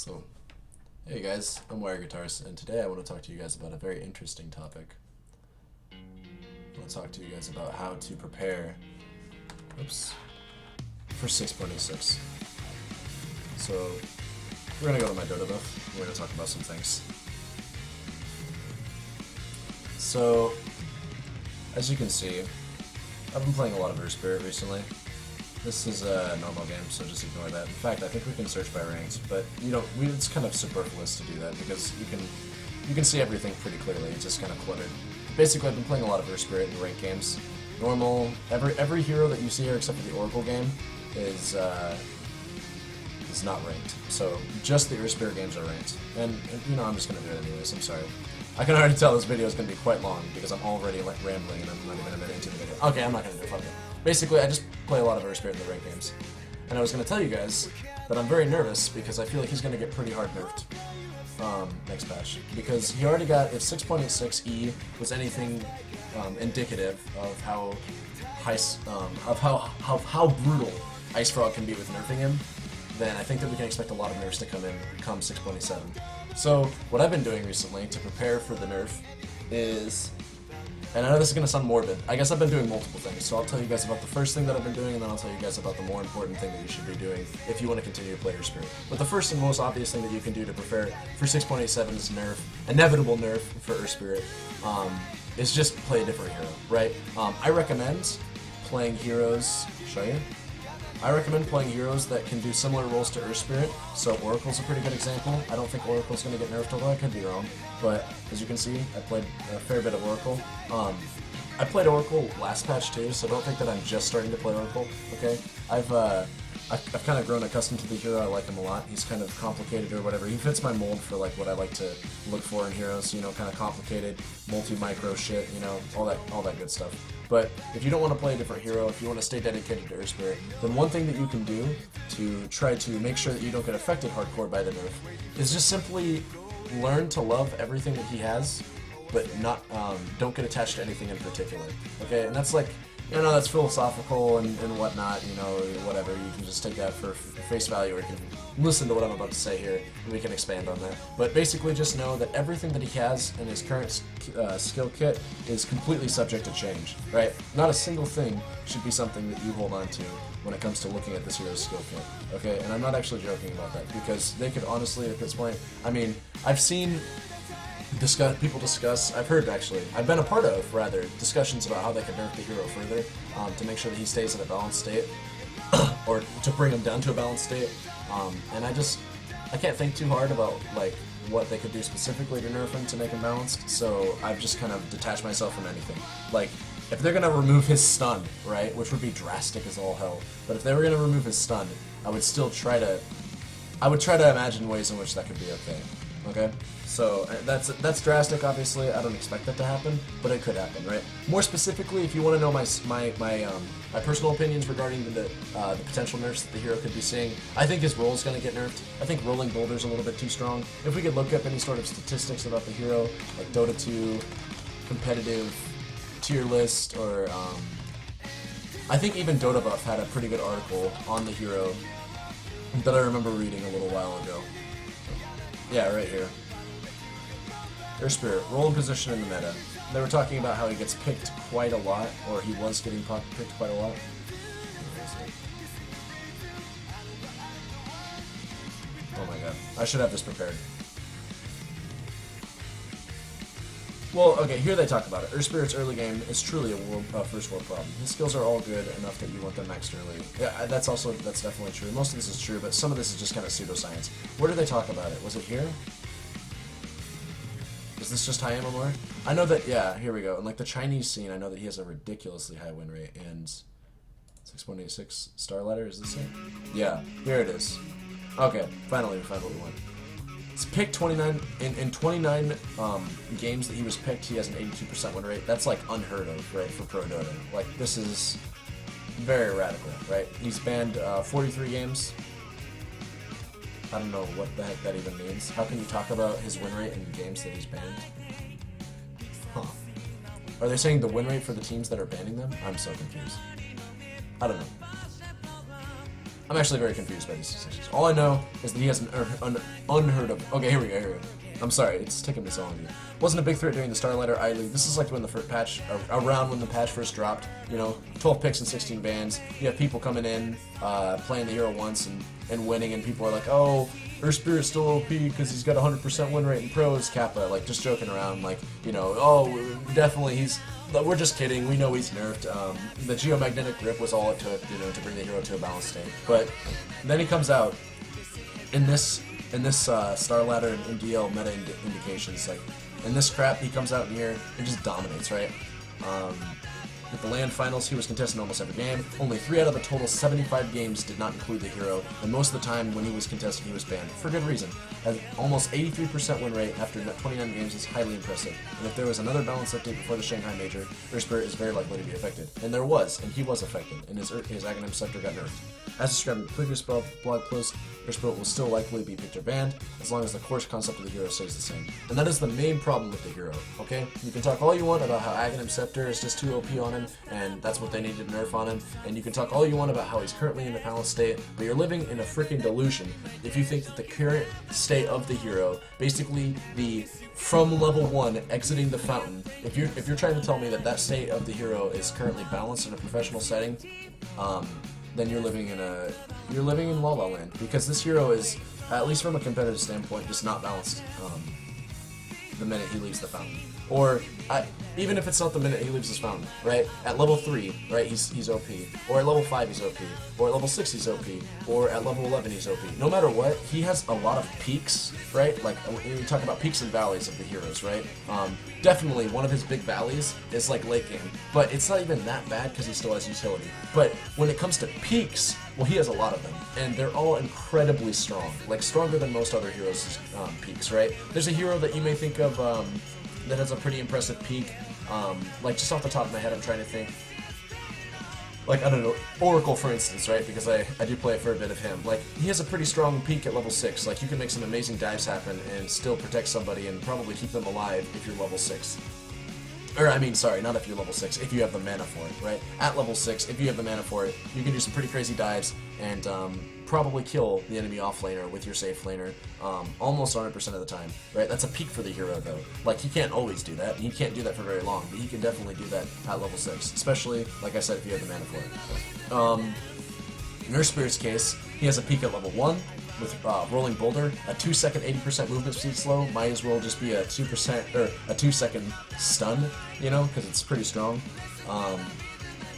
So, hey guys, I'm Wire Guitars, and today I want to talk to you guys about a very interesting topic. I want to talk to you guys about how to prepare, for 6.86. So, we're going to go to my Dota buff, we're going to talk about some things. So, as you can see, I've been playing a lot of Earth Spirit recently. This is a normal game, so just ignore that. In fact, I think we can search by ranks, but it's kind of superfluous to do that because you can see everything pretty clearly. It's just kind of cluttered. Basically, I've been playing a lot of Earth Spirit in ranked games. Normal, every hero that you see here except for the Oracle game is not ranked. So just the Earth Spirit games are ranked, and I'm just gonna do it anyways. I'm sorry. I can already tell this video is gonna be quite long because I'm already like rambling and I'm not even a minute into the video. Okay, I'm not gonna do it. Fuck it. Basically, I just play a lot of Earth Spirit in the ranked games. And I was going to tell you guys that I'm very nervous because I feel like he's going to get pretty hard nerfed next patch. Because he already got, if 6.86 E was anything indicative of how high, how brutal Ice Frog can be with nerfing him, then I think that we can expect a lot of nerfs to come in come 6.7. So what I've been doing recently to prepare for the nerf is, and I know this is going to sound morbid, I guess I've been doing multiple things, so I'll tell you guys about the first thing that I've been doing, and then I'll tell you guys about the more important thing that you should be doing if you want to continue to play your Spirit. But the first and most obvious thing that you can do to prepare for 6.87's nerf, inevitable nerf for Earth Spirit, is just play a different hero, right? I recommend playing heroes, show you? I recommend playing heroes that can do similar roles to Earth Spirit, so Oracle's a pretty good example. I don't think Oracle's going to get nerfed, although I could be wrong, but as you can see, I played a fair bit of Oracle. I played Oracle last patch too, so don't think that I'm just starting to play Oracle, okay? I've kind of grown accustomed to the hero. I like him a lot. He's kind of complicated or whatever. He fits my mold for like what I like to look for in heroes, kind of complicated, multi-micro shit, all that good stuff. But if you don't want to play a different hero, if you want to stay dedicated to Earth Spirit, then one thing that you can do to try to make sure that you don't get affected hardcore by the nerf is just simply learn to love everything that he has, but not don't get attached to anything in particular. Okay, and that's like, that's philosophical and whatnot, whatever. You can just take that for face value, or you can listen to what I'm about to say here, and we can expand on that. But basically just know that everything that he has in his current skill kit is completely subject to change, right? Not a single thing should be something that you hold on to when it comes to looking at this hero's skill kit, okay? And I'm not actually joking about that, because they could honestly, at this point, I've seen people discuss, I've heard actually, I've been a part of, rather, discussions about how they could nerf the hero further to make sure that he stays in a balanced state, or to bring him down to a balanced state, and I can't think too hard about, like, what they could do specifically to nerf him to make him balanced, so I've just kind of detached myself from anything. Like, if they're gonna remove his stun, right, which would be drastic as all hell, but if they were gonna remove his stun, I would try to imagine ways in which that could be okay? So that's drastic, obviously. I don't expect that to happen, but it could happen, right? More specifically, if you want to know my personal opinions regarding the potential nerfs that the hero could be seeing, I think his roll is going to get nerfed. I think rolling boulder's a little bit too strong. If we could look up any sort of statistics about the hero, like Dota 2, competitive tier list, or I think even Dota Buff had a pretty good article on the hero that I remember reading a little while ago. Yeah, right here. Earth Spirit, role and position in the meta. They were talking about how he gets picked quite a lot, or he was getting picked quite a lot. Oh my god. I should have this prepared. Well, okay, here they talk about it. Earth Spirit's early game is truly a first world problem. His skills are all good enough that you want them maxed early. Yeah, that's definitely true. Most of this is true, but some of this is just kind of pseudoscience. Where did they talk about it? Was it here? Is this just high MMR? I know that, yeah, here we go. In like the Chinese scene, I know that he has a ridiculously high win rate, and 6.86 star ladder, is this it? Yeah, here it is. Okay, finally we found what we want. It's picked 29, in 29 games that he was picked, he has an 82% win rate. That's like unheard of, right, for Pro Dota. Like, this is very radical, right? He's banned 43 games. I don't know what the heck that even means. How can you talk about his win rate in games that he's banned? Huh. Are they saying the win rate for the teams that are banning them? I'm so confused. I don't know. I'm actually very confused by these decisions. All I know is that he has an unheard of... Okay, here we go. I'm sorry, it's taking me so long. Wasn't a big threat during the Star Ladder idly. This is like when the first patch, around when the patch first dropped. You know, 12 picks and 16 bans. You have people coming in, playing the hero once and winning, and people are like, oh, Earth Spirit's still OP because he's got 100% win rate in pros, Kappa, like just joking around, like, you know, oh, definitely we're just kidding, we know he's nerfed. The geomagnetic grip was all it took, you know, to bring the hero to a balanced state. But then he comes out in this Star Ladder and MDL meta indications, like, in this crap, he comes out in here and just dominates, right? With the LAN finals, he was contesting almost every game. Only 3 out of the total 75 games did not include the hero, and most of the time when he was contesting, he was banned. For good reason. At almost 83% win rate after 29 games is highly impressive, and if there was another balance update before the Shanghai Major, Earth Spirit is very likely to be affected. And there was, and he was affected, and his Aghanim Scepter got nerfed. As described in the previous blog post, Earth Spirit will still likely be picture banned, as long as the core concept of the hero stays the same. And that is the main problem with the hero, okay? You can talk all you want about how Aghanim Scepter is just too OP on him, and that's what they need to nerf on him, and you can talk all you want about how he's currently in a balanced state, but you're living in a freaking delusion if you think that the current state of the hero, basically the from level 1 exiting the fountain, if you're trying to tell me that state of the hero is currently balanced in a professional setting, then you're living in La La Land, because this hero is, at least from a competitive standpoint, just not balanced the minute he leaves the fountain. Or even if it's not the minute he leaves his fountain, right? At level 3, right, he's OP. Or at level 5 he's OP. Or at level 6 he's OP. Or at level 11 he's OP. No matter what, he has a lot of peaks, right? Like, when we talk about peaks and valleys of the heroes, right? Definitely one of his big valleys is like late game. But it's not even that bad because he still has utility. But when it comes to peaks, well, he has a lot of them. And they're all incredibly strong. Like, stronger than most other heroes' peaks, right? There's a hero that you may think of that has a pretty impressive peak. Like, just off the top of my head, I'm trying to think. Like, I don't know, Oracle, for instance, right? Because I do play a fair bit of him. Like, he has a pretty strong peak at level 6. Like, you can make some amazing dives happen and still protect somebody and probably keep them alive if you're level 6. Or, I mean, sorry, not if you're level 6, if you have the mana for it, right? At level 6, if you have the mana for it, you can do some pretty crazy dives and probably kill the enemy offlaner with your safe laner almost 100% of the time, right? That's a peak for the hero, though. Like, he can't always do that, and he can't do that for very long, but he can definitely do that at level 6, especially, like I said, if you have the mana for it. In Earth Spirit's case, he has a peak at level 1, with Rolling Boulder, a 2-second 80% movement speed slow, might as well just be a 2% or a 2-second stun, you know, because it's pretty strong.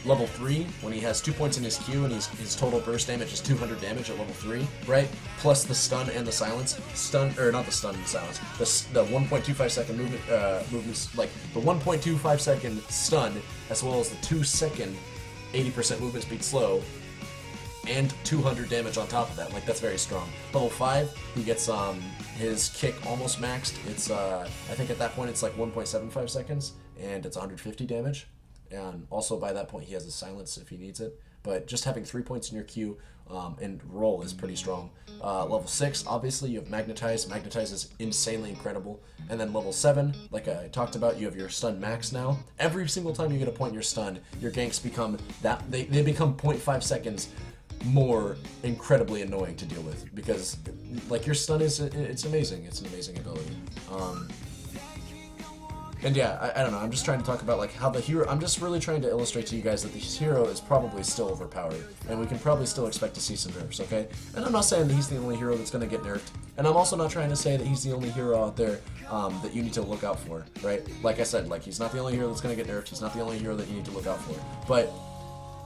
Level 3, when he has 2 points in his Q and his total burst damage is 200 damage at level 3, right? Plus the stun and the silence. Not the stun and silence. The 1.25 second movements, like the 1.25 second stun, as well as the 2-second 80% movement speed slow, and 200 damage on top of that. Like, that's very strong. Level 5, he gets his kick almost maxed. It's I think at that point it's like 1.75 seconds, and it's 150 damage. And also by that point he has a silence if he needs it. But just having 3 points in your Q and roll is pretty strong. Level 6, obviously, you have Magnetize. Magnetize is insanely incredible. And then level 7, like I talked about, you have your stun max now. Every single time you get a point in your stun, your ganks become they become 0.5 seconds more incredibly annoying to deal with, because like your stun it's amazing. It's an amazing ability. And yeah, I don't know, I'm just trying to talk about like how the hero, I'm just really trying to illustrate to you guys that the hero is probably still overpowered, and we can probably still expect to see some nerfs, okay? And I'm not saying that he's the only hero that's going to get nerfed, and I'm also not trying to say that he's the only hero out there that you need to look out for, right? Like I said, like, he's not the only hero that's going to get nerfed, he's not the only hero that you need to look out for, but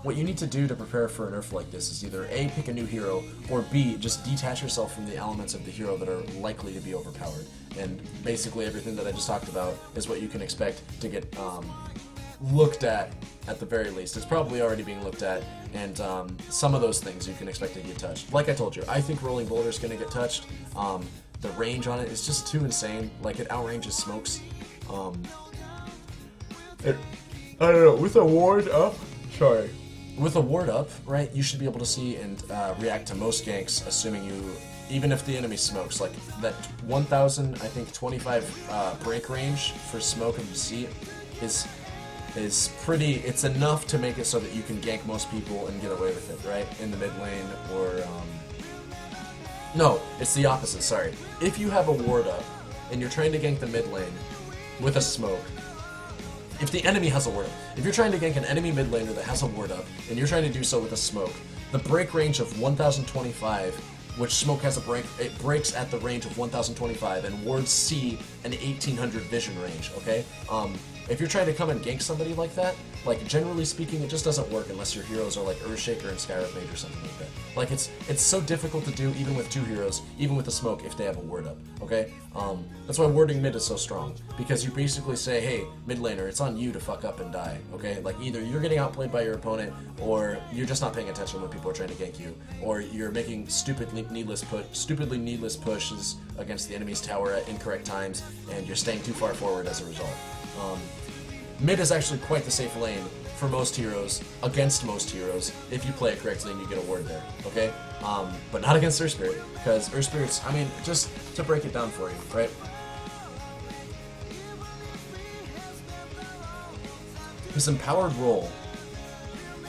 what you need to do to prepare for a nerf like this is either A, pick a new hero, or B, just detach yourself from the elements of the hero that are likely to be overpowered. And basically everything that I just talked about is what you can expect to get looked at the very least. It's probably already being looked at, and some of those things you can expect to get touched. Like I told you, I think Rolling Boulder is going to get touched. The range on it is just too insane. Like, it outranges smokes. I don't know, with a ward up, sorry. With a ward up, right, you should be able to see and react to most ganks, assuming you, even if the enemy smokes, like that 1,000, I think 25 break range for smoke and deceit is is pretty, it's enough to make it so that you can gank most people and get away with it, right? In the mid lane, or, no, it's the opposite, sorry. If you have a ward up, and you're trying to gank the mid lane with a smoke, if the enemy has a ward up, if you're trying to gank an enemy mid laner that has a ward up, and you're trying to do so with a smoke, the break range of 1025, which smoke has a break, it breaks at the range of 1025, and wards see an 1800 vision range, okay? If you're trying to come and gank somebody like that, like, generally speaking, it just doesn't work unless your heroes are like Earthshaker and Skyward Mage or something like that. Like, it's so difficult to do even with two heroes, even with a smoke, if they have a ward up, okay? That's why warding mid is so strong, because you basically say, hey, mid laner, it's on you to fuck up and die, okay? Like, either you're getting outplayed by your opponent, or you're just not paying attention when people are trying to gank you, or you're making stupidly needless pushes against the enemy's tower at incorrect times, and you're staying too far forward as a result. Mid is actually quite the safe lane for most heroes, against most heroes, if you play it correctly and you get a ward there, okay? But not against Earth Spirit, because Earth Spirit's, I mean, just to break it down for you, right? His empowered roll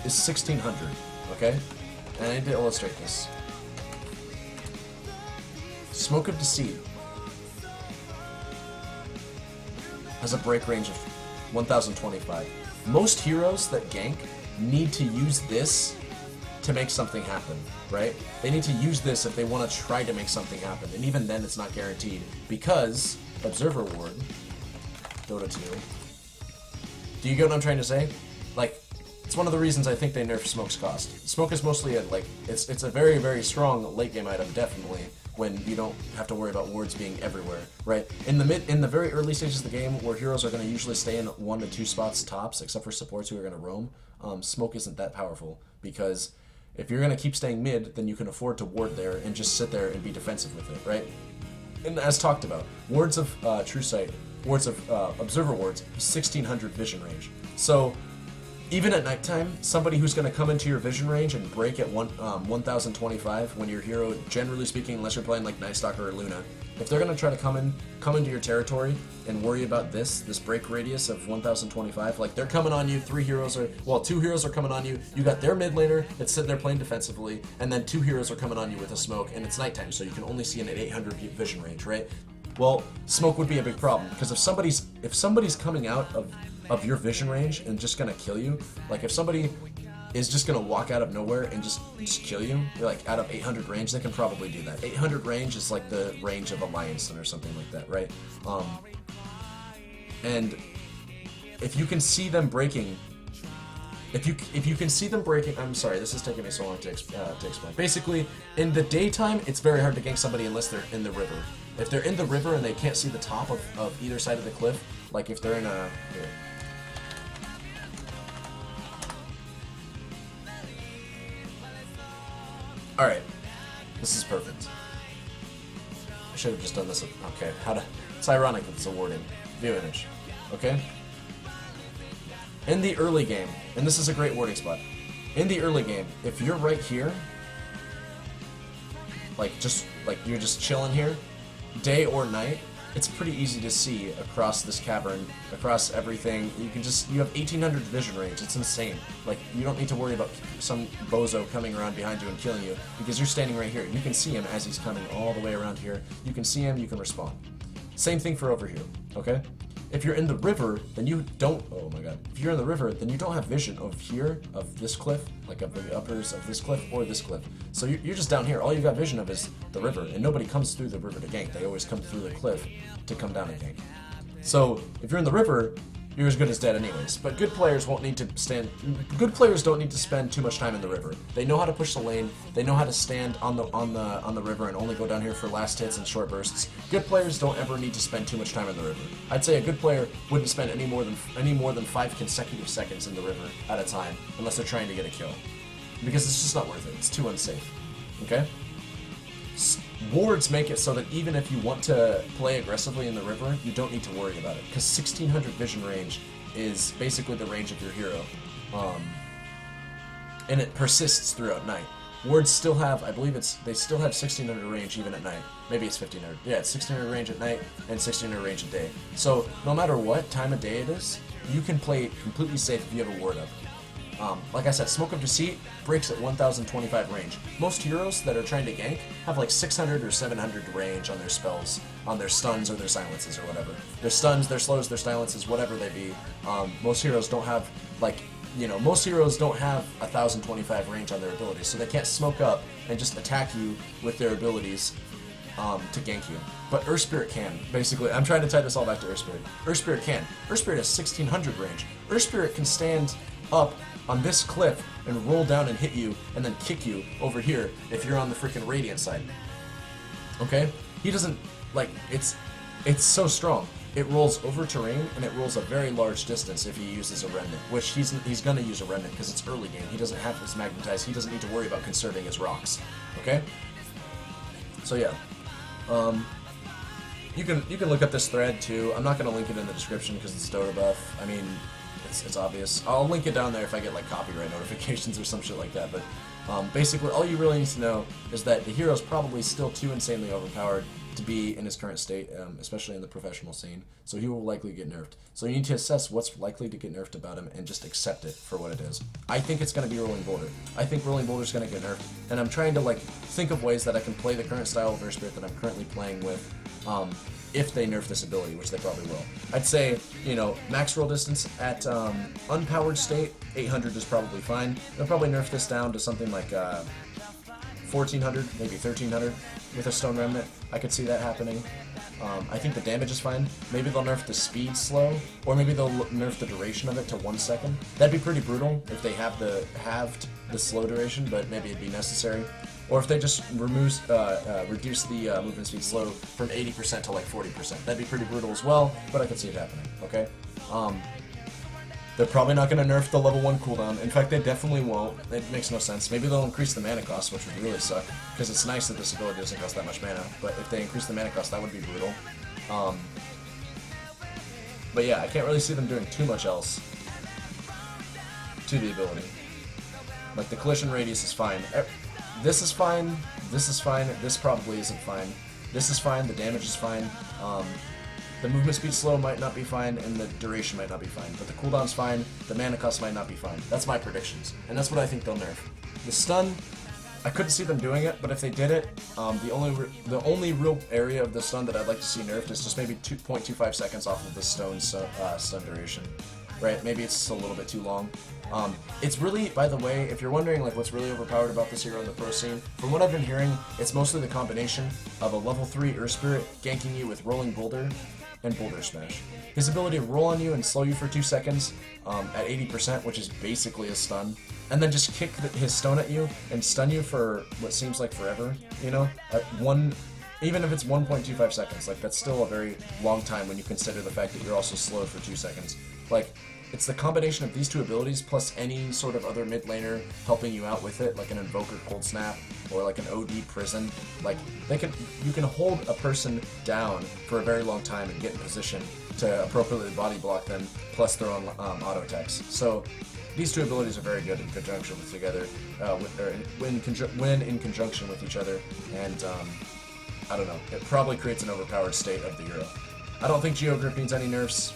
is 1600, okay? And I need to illustrate this. Smoke of Deceit has a break range of 1025. Most heroes that gank need to use this to make something happen, right? They need to use this if they want to try to make something happen, and even then it's not guaranteed, because Observer Ward, Dota 2, do you get what I'm trying to say? Like, it's one of the reasons I think they nerf Smoke's cost. Smoke is mostly a, like, it's a very, very strong late game item, definitely, when you don't have to worry about wards being everywhere, right? In the very early stages of the game, where heroes are going to usually stay in 1 to 2 spots tops, except for supports who are going to roam, Smoke isn't that powerful, because if you're going to keep staying mid, then you can afford to ward there and just sit there and be defensive with it, right? And as talked about, wards of True Sight, wards of Observer wards, 1600 vision range. So even at nighttime, somebody who's going to come into your vision range and break at 1025 when your hero, generally speaking, unless you're playing like Night Stalker or Luna, if they're going to try to come into your territory and worry about this break radius of 1025, like they're coming on you, 2 heroes are coming on you, you got their mid laner that's sitting there playing defensively, and then 2 heroes are coming on you with a smoke, and it's nighttime, so you can only see in an 800 vision range, right? Well, smoke would be a big problem, because if somebody's coming out of your vision range and just gonna kill you, like if somebody is just gonna walk out of nowhere and just kill you, like out of 800 range, they can probably do that. 800 range is like the range of a Lionson or something like that, right? And if you can see them breaking, if you can see them breaking, I'm sorry, this is taking me so long to explain. Basically, in the daytime, it's very hard to gank somebody unless they're in the river. If they're in the river and they can't see the top of either side of the cliff, like if they're in a... Here. Alright, this is perfect. I should have just done this. Okay, it's ironic that it's a warding. View image. Okay? In the early game, and this is a great warding spot, in the early game, if you're right here, like you're just chilling here, day or night, it's pretty easy to see across this cavern, across everything. You have 1800 vision range. It's insane. Like, you don't need to worry about some bozo coming around behind you and killing you, because you're standing right here. You can see him as he's coming all the way around here. You can see him, you can respond. Same thing for over here, okay? If you're in the river, then you don't, oh my god. If you're in the river, then you don't have vision of here, of this cliff, like of the uppers of this cliff or this cliff. So you're just down here. All you got vision of is the river, and nobody comes through the river to gank. They always come through the cliff to come down and gank. So if you're in the river, you're as good as dead anyways. But good players don't need to spend too much time in the river. They know how to push the lane. They know how to stand on the river and only go down here for last hits and short bursts. Good players don't ever need to spend too much time in the river. I'd say a good player wouldn't spend any more than 5 consecutive seconds in the river at a time unless they're trying to get a kill, because it's just not worth it. It's too unsafe. Okay? Wards make it so that even if you want to play aggressively in the river, you don't need to worry about it, because 1600 vision range is basically the range of your hero, and it persists throughout night. Wards still have, I believe they still have 1600 range even at night. Maybe it's 1500. Yeah, it's 1600 range at night and 1600 range at day. So no matter what time of day it is, you can play completely safe if you have a ward up. Like I said, Smoke of Deceit breaks at 1025 range. Most heroes that are trying to gank have like 600 or 700 range on their spells, on their stuns or their silences or whatever. Their stuns, their slows, their silences, whatever they be. Most heroes don't have, like, most heroes don't have 1025 range on their abilities, so they can't smoke up and just attack you with their abilities to gank you. But Earth Spirit can. Basically, I'm trying to tie this all back to Earth Spirit. Earth Spirit can. Earth Spirit has 1600 range. Earth Spirit can stand up on this cliff and roll down and hit you and then kick you over here if you're on the freaking Radiant side. Okay? He doesn't, like, it's so strong. It rolls over terrain and it rolls a very large distance if he uses a Remnant, which he's gonna use a Remnant because it's early game. He doesn't have his Magnetize. He doesn't need to worry about conserving his rocks. Okay? So yeah. You can look up this thread too. I'm not gonna link it in the description because it's Dota buff. I mean, it's obvious. I'll link it down there if I get like copyright notifications or some shit like that. But basically, all you really need to know is that the hero's probably still too insanely overpowered to be in his current state, especially in the professional scene. So he will likely get nerfed. So you need to assess what's likely to get nerfed about him and just accept it for what it is. I think it's going to be Rolling Boulder. I think Rolling Boulder is going to get nerfed, and I'm trying to like think of ways that I can play the current style of Earth Spirit that I'm currently playing with. If they nerf this ability, which they probably will. I'd say, max roll distance at unpowered state, 800 is probably fine. They'll probably nerf this down to something like 1400, maybe 1300 with a Stone Remnant. I could see that happening. I think the damage is fine. Maybe they'll nerf the speed slow, or maybe they'll nerf the duration of it to 1 second. That'd be pretty brutal if they have halved the slow duration, but maybe it'd be necessary. Or if they just reduce the movement speed slow from 80% to like 40%. That'd be pretty brutal as well, but I could see it happening, okay? They're probably not going to nerf the level 1 cooldown. In fact, they definitely won't. It makes no sense. Maybe they'll increase the mana cost, which would really suck, because it's nice that this ability doesn't cost that much mana, but if they increase the mana cost, that would be brutal. But yeah, I can't really see them doing too much else to the ability. Like, the collision radius is fine. This is fine, this probably isn't fine. This is fine, the damage is fine. The movement speed slow might not be fine, and the duration might not be fine. But the cooldown's fine, the mana cost might not be fine. That's my predictions, and that's what I think they'll nerf. The stun, I couldn't see them doing it, but if they did it, the only real area of the stun that I'd like to see nerfed is just maybe 2.25 seconds off of the stun duration. Right, maybe it's just a little bit too long. It's really, by the way, if you're wondering like what's really overpowered about this hero in the pro scene, from what I've been hearing, it's mostly the combination of a level 3 Earth Spirit ganking you with Rolling Boulder and Boulder Smash. His ability to roll on you and slow you for 2 seconds at 80%, which is basically a stun, and then just kick his stone at you and stun you for what seems like forever, at even if it's 1.25 seconds, like that's still a very long time when you consider the fact that you're also slowed for 2 seconds. Like, it's the combination of these two abilities plus any sort of other mid laner helping you out with it, like an Invoker Cold Snap or like an OD Prison. Like, you can hold a person down for a very long time and get in position to appropriately body block them, plus their own auto attacks. So these two abilities are very good in conjunction with together, when in conjunction with each other, and I don't know, it probably creates an overpowered state of the hero. I don't think Geo Grip needs any nerfs.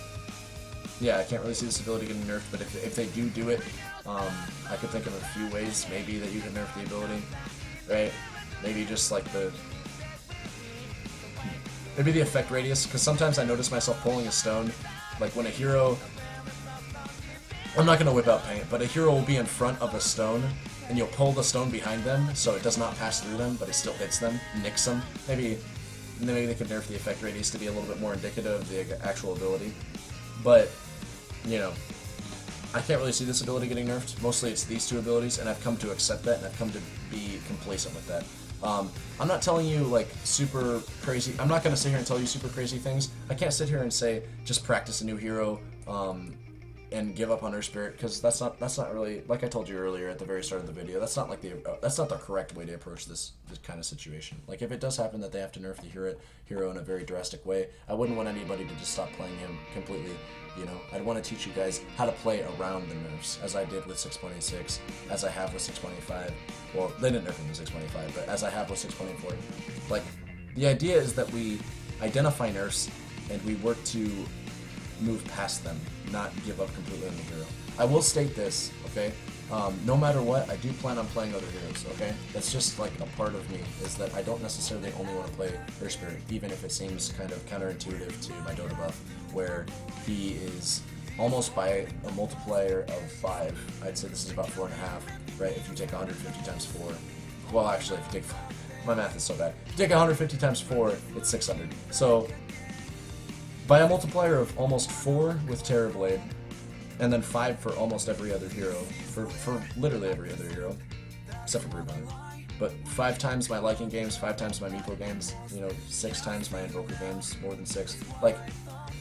Yeah, I can't really see this ability getting nerfed, but if they do it, I could think of a few ways maybe that you can nerf the ability, right? Maybe just like maybe the effect radius, because sometimes I notice myself pulling a stone, like when a hero, I'm not going to whip out paint, but a hero will be in front of a stone, and you'll pull the stone behind them, so it does not pass through them, but it still hits them, nicks them. Maybe they could nerf the effect radius to be a little bit more indicative of the actual ability. But, I can't really see this ability getting nerfed. Mostly it's these two abilities, and I've come to accept that, and I've come to be complacent with that. I'm not telling you, like, super crazy, I'm not going to sit here and tell you super crazy things. I can't sit here and say, just practice a new hero, and give up on Earth Spirit, because that's not really, like I told you earlier at the very start of the video, that's not the correct way to approach this kind of situation. Like, if it does happen that they have to nerf the hero in a very drastic way, I wouldn't want anybody to just stop playing him completely. I'd want to teach you guys how to play around the nerfs, as I did with 6.86, as I have with 6.85. Well, they didn't nerf him in 6.85, but as I have with 6.84. Like, the idea is that we identify nerfs and we work to move past them, not give up completely on the hero. I will state this, okay? No matter what, I do plan on playing other heroes, okay? That's just like a part of me, is that I don't necessarily only want to play Earth Spirit, even if it seems kind of counterintuitive to my Dota buff, where he is almost by a multiplier of 5. I'd say this is about 4.5, right? If you take 150 times 4. Well, actually, if you take... My math is so bad. If you take 150 times 4, it's 600. So, by a multiplier of almost 4 with Terrorblade, and then 5 for almost every other hero, for literally every other hero, except for Brewbunner. But 5 times my liking games, 5 times my Meepo games, 6 times my Invoker games, more than 6. Like,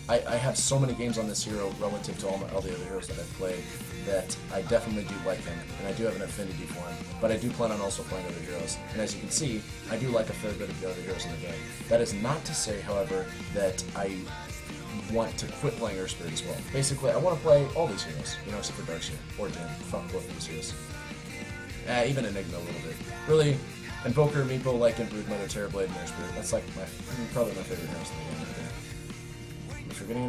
I have so many games on this hero relative to all the other heroes that I've played that I definitely do like him, and I do have an affinity for him, but I do plan on also playing other heroes. And as you can see, I do like a fair bit of the other heroes in the game. That is not to say, however, that I want to quit playing Earth Spirit as well. Basically, I want to play all these heroes, except for Darkseer or Jin. Fuck both of these heroes. Even Enigma a little bit. Really, Invoker, Meepo, Lycan, Broodmother, Terrorblade, and Earth Spirit. That's like probably my favorite heroes in the game right there. Am I forgetting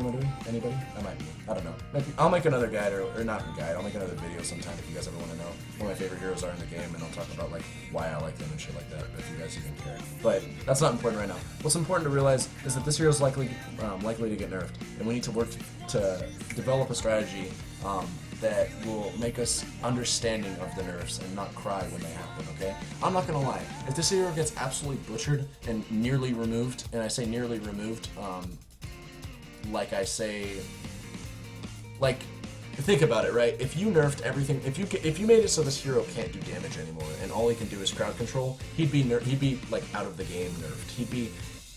anybody? I might be. I don't know. Maybe I'll make another guide, or not a guide, I'll make another video sometime if you guys ever want to know what my favorite heroes are in the game, and I'll talk about like why I like them and shit like that, if you guys even care. But that's not important right now. What's important to realize is that this hero is likely to get nerfed, and we need to work to develop a strategy that will make us understanding of the nerfs and not cry when they happen, okay? I'm not gonna lie, if this hero gets absolutely butchered and nearly removed, and I say nearly removed, like I say, like, think about it, right? If you nerfed everything, if you made it so this hero can't do damage anymore, and all he can do is crowd control, he'd be like out of the game nerfed.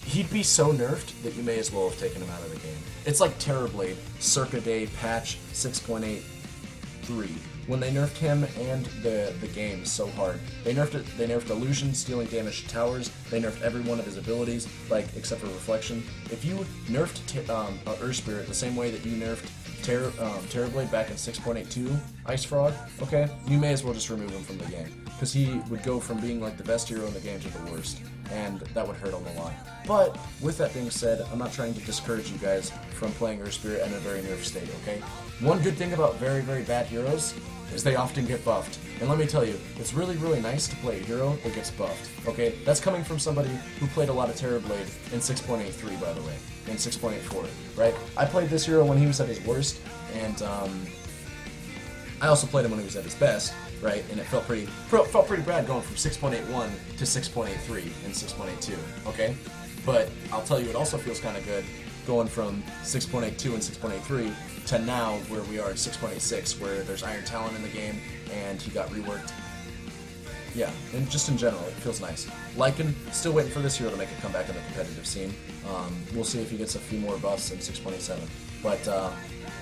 He'd be so nerfed that you may as well have taken him out of the game. It's like Terrorblade, circa day patch 6.83. When they nerfed him and the game so hard, they nerfed illusion, stealing damage to towers. They nerfed every one of his abilities, like except for reflection. If you nerfed Earth Spirit the same way that you nerfed Terrorblade back in 6.82 Ice Frog, okay, you may as well just remove him from the game, because he would go from being like the best hero in the game to the worst, and that would hurt him a lot. But with that being said, I'm not trying to discourage you guys from playing Earth Spirit in a very nerfed state, okay? One good thing about very, very bad heroes is they often get buffed. And let me tell you, it's really, really nice to play a hero that gets buffed, okay? That's coming from somebody who played a lot of Terrorblade in 6.83, by the way, in 6.84, right? I played this hero when he was at his worst, and I also played him when he was at his best, right? And it felt pretty bad going from 6.81 to 6.83 and 6.82, okay? But I'll tell you, it also feels kind of good going from 6.82 and 6.83 to now where we are at 6.86, where there's Iron Talon in the game and he got reworked. Yeah, and just in general, it feels nice. Lycan, still waiting for this hero to make a comeback in the competitive scene. We'll see if he gets a few more buffs in 6.87. But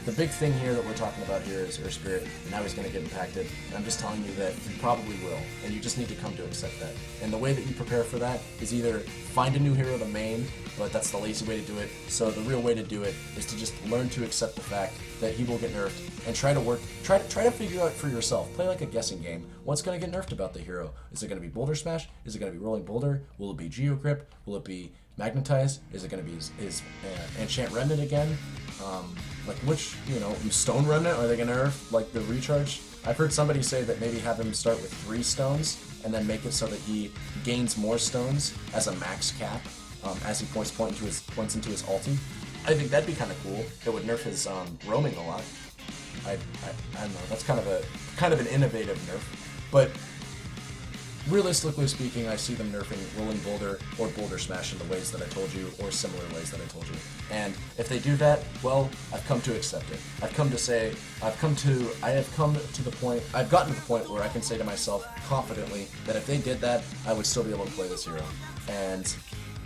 the big thing here that we're talking about here is Earth Spirit, and how he's going to get impacted. And I'm just telling you that he probably will, and you just need to come to accept that. And the way that you prepare for that is either find a new hero to main, but that's the lazy way to do it. So the real way to do it is to just learn to accept the fact that he will get nerfed, and try to figure out for yourself. Play like a guessing game. What's going to get nerfed about the hero? Is it going to be Boulder Smash? Is it going to be Rolling Boulder? Will it be Geo Grip? Will it be Magnetize? Is it going to be his Enchant Remnant again? Like which, Stone Remnant? Are they going to nerf like the recharge? I've heard somebody say that maybe have him start with 3 stones and then make it so that he gains more stones as a max cap as he points into his ulti. I think that'd be kind of cool. It would nerf his roaming a lot. I don't know. That's kind of an innovative nerf, but realistically speaking, I see them nerfing Rolling Boulder or Boulder Smash in the ways that I told you, or similar ways that I told you. And if they do that, well, I've come to accept it. I've gotten to the point where I can say to myself confidently that if they did that, I would still be able to play this hero. And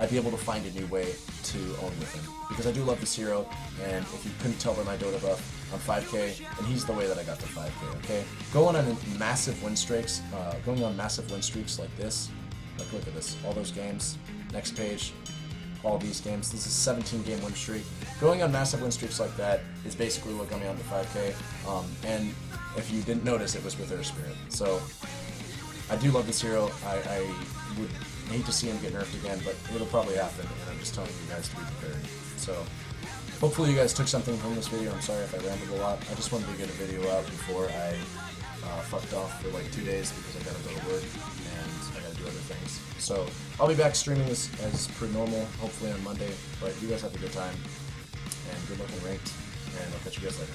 I'd be able to find a new way to own with him. Because I do love this hero, and if you couldn't tell by my Dota buff, I'm 5k, and he's the way that I got to 5k, okay? Going on massive win streaks like this, like look at this, all those games, next page, all these games, this is a 17 game win streak. Going on massive win streaks like that is basically what got me on to 5k, and if you didn't notice, it was with Earth Spirit. So, I do love this hero. I would hate to see him get nerfed again, but it'll probably happen, and I'm just telling you guys to be prepared. So, hopefully you guys took something from this video. I'm sorry if I rambled a lot. I just wanted to get a video out before I fucked off for like 2 days because I gotta go to work and I gotta do other things. So I'll be back streaming as per normal, hopefully on Monday. But you guys have a good time and good luck in ranked, and I'll catch you guys later.